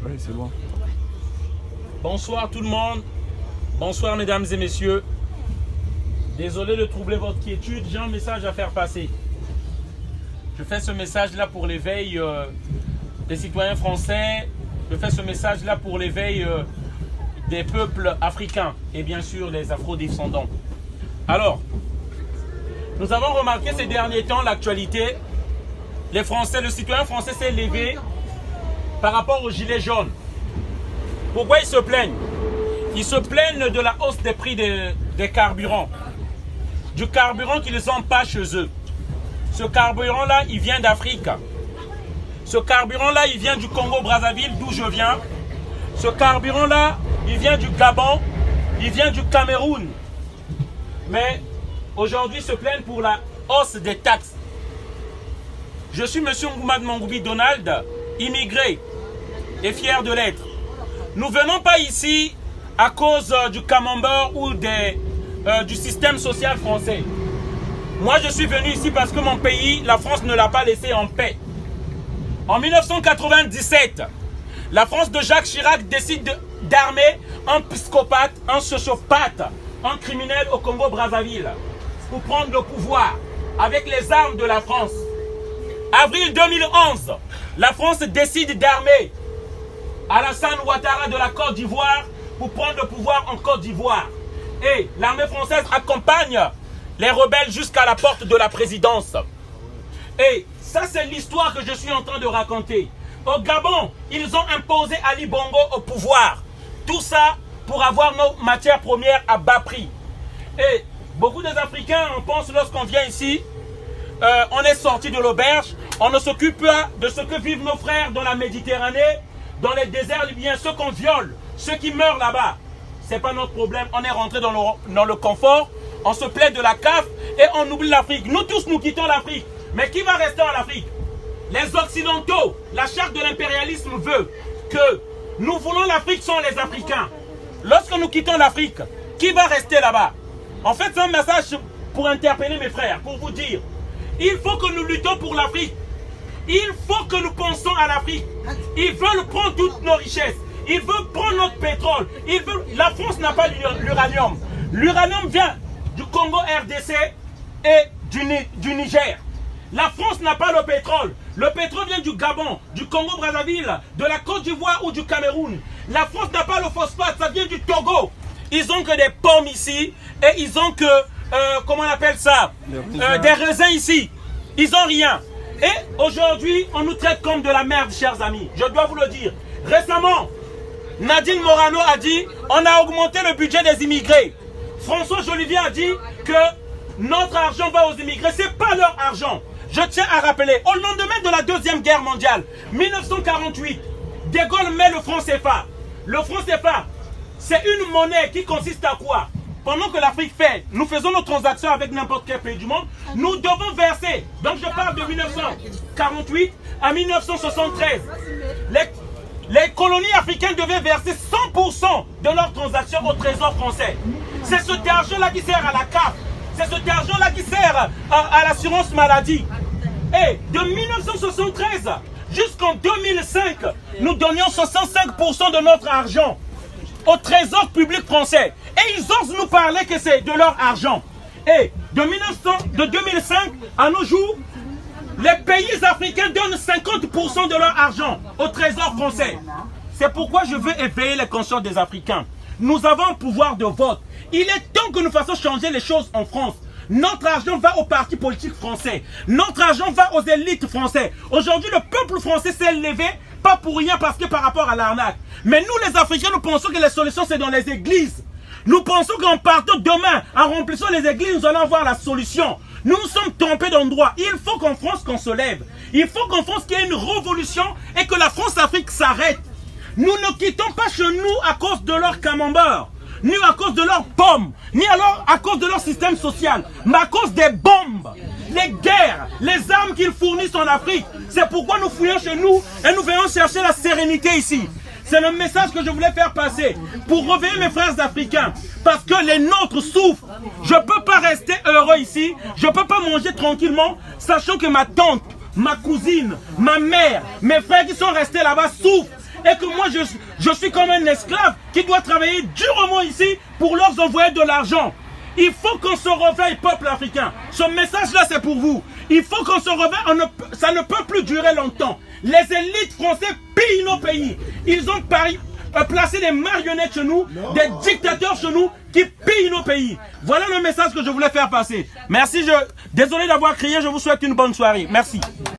Oui, c'est bon. Bonsoir tout le monde. Bonsoir mesdames et messieurs. Désolé de troubler votre quiétude, j'ai un message à faire passer. Je fais ce message-là pour l'éveil des citoyens français. Je fais ce message-là pour l'éveil des peuples africains et bien sûr les afro-descendants. Alors, nous avons remarqué ces derniers temps l'actualité. Les Français, le citoyen français s'est levé par rapport aux gilets jaunes. Pourquoi ils se plaignent? Ils se plaignent de la hausse des prix des carburants. Du carburant qu'ils n'ont pas chez eux. Ce carburant-là, il vient d'Afrique. Ce carburant-là, il vient du Congo-Brazzaville, d'où je viens. Ce carburant-là, il vient du Gabon, il vient du Cameroun. Mais aujourd'hui, ils se plaignent pour la hausse des taxes. Je suis M. Ngoumad Mangoubi Donald, immigré et fier de l'être. Nous ne venons pas ici à cause du camembert ou du système social français. Moi, je suis venu ici parce que mon pays, la France, ne l'a pas laissé en paix. En 1997, la France de Jacques Chirac décide d'armer un psychopathe, un sociopathe, un criminel au Congo-Brazzaville pour prendre le pouvoir avec les armes de la France. Avril 2011, la France décide d'armer Alassane Ouattara de la Côte d'Ivoire pour prendre le pouvoir en Côte d'Ivoire. Et l'armée française accompagne les rebelles jusqu'à la porte de la présidence. Et ça, c'est l'histoire que je suis en train de raconter. Au Gabon, ils ont imposé Ali Bongo au pouvoir. Tout ça pour avoir nos matières premières à bas prix. Et beaucoup des Africains, on pense lorsqu'on vient ici, on est sorti de l'auberge, on ne s'occupe pas de ce que vivent nos frères dans la Méditerranée, dans les déserts libyens, ceux qu'on viole, ceux qui meurent là-bas. Ce n'est pas notre problème, on est rentré dans le confort, on se plaît de la CAF et on oublie l'Afrique. Nous tous, nous quittons l'Afrique. Mais qui va rester en Afrique? Les Occidentaux, la charte de l'impérialisme veut que nous voulons l'Afrique sans les Africains. Lorsque nous quittons l'Afrique, qui va rester là-bas? En fait, c'est un message pour interpeller mes frères, pour vous dire, il faut que nous luttons pour l'Afrique. Il faut que nous pensions à l'Afrique. Ils veulent prendre toutes nos richesses. Ils veulent prendre notre pétrole. La France n'a pas l'uranium. L'uranium vient du Congo RDC et du Niger. La France n'a pas le pétrole. Le pétrole vient du Gabon, du Congo-Brazzaville, de la Côte d'Ivoire ou du Cameroun. La France n'a pas le phosphate, ça vient du Togo. Ils ont que des pommes ici et ils ont que, comment on appelle ça, des raisins ici. Ils n'ont rien. Et aujourd'hui, on nous traite comme de la merde, chers amis. Je dois vous le dire. Récemment, Nadine Morano a dit, on a augmenté le budget des immigrés. François Jolivier a dit que notre argent va aux immigrés. Ce n'est pas leur argent. Je tiens à rappeler, au lendemain de la Deuxième Guerre mondiale, 1948, De Gaulle met le franc CFA. Le franc CFA, c'est une monnaie qui consiste à quoi? Pendant que l'Afrique fait, nous faisons nos transactions avec n'importe quel pays du monde, nous devons verser. Donc je parle de 1948 à 1973. Les colonies africaines devaient verser 100% de leurs transactions au trésor français. C'est cet argent-là qui sert à la CAF. C'est cet argent-là qui sert à l'assurance maladie. Et de 1973 jusqu'en 2005, nous donnions 65% de notre argent au trésor public français. Et ils osent nous parler que c'est de leur argent. Et de 2005 à nos jours, les pays africains donnent 50% de leur argent au trésor français. C'est pourquoi je veux éveiller les consciences des Africains. Nous avons un pouvoir de vote. Il est temps que nous fassions changer les choses en France. Notre argent va aux partis politiques français. Notre argent va aux élites françaises. Aujourd'hui, le peuple français s'est levé, pas pour rien, parce que par rapport à l'arnaque. Mais nous, les Africains, nous pensons que les solutions, c'est dans les églises. Nous pensons qu'en partant demain, en remplissant les églises, nous allons avoir la solution. Nous nous sommes trompés d'endroit. Il faut qu'en France, qu'on se lève. Il faut qu'en France, qu'il y ait une révolution et que la France-Afrique s'arrête. Nous ne quittons pas chez nous à cause de leur camembert, ni à cause de leurs pommes, ni alors à cause de leur système social, mais à cause des bombes, les guerres, les armes qu'ils fournissent en Afrique. C'est pourquoi nous fouillons chez nous et nous venons chercher la sérénité ici. C'est le message que je voulais faire passer pour réveiller mes frères africains. Parce que les nôtres souffrent. Je ne peux pas rester heureux ici. Je ne peux pas manger tranquillement, sachant que ma tante, ma cousine, ma mère, mes frères qui sont restés là-bas souffrent. et que moi je suis comme un esclave qui doit travailler durement ici pour leur envoyer de l'argent. Il faut qu'on se réveille, peuple africain. Ce message-là, c'est pour vous. Il faut qu'on se réveille. Ça ne peut plus durer longtemps. Les élites françaises pillent nos pays. Ils ont placé des marionnettes chez nous, des dictateurs chez nous qui pillent nos pays. Voilà le message que je voulais faire passer. Merci. Désolé d'avoir crié. Je vous souhaite une bonne soirée. Merci.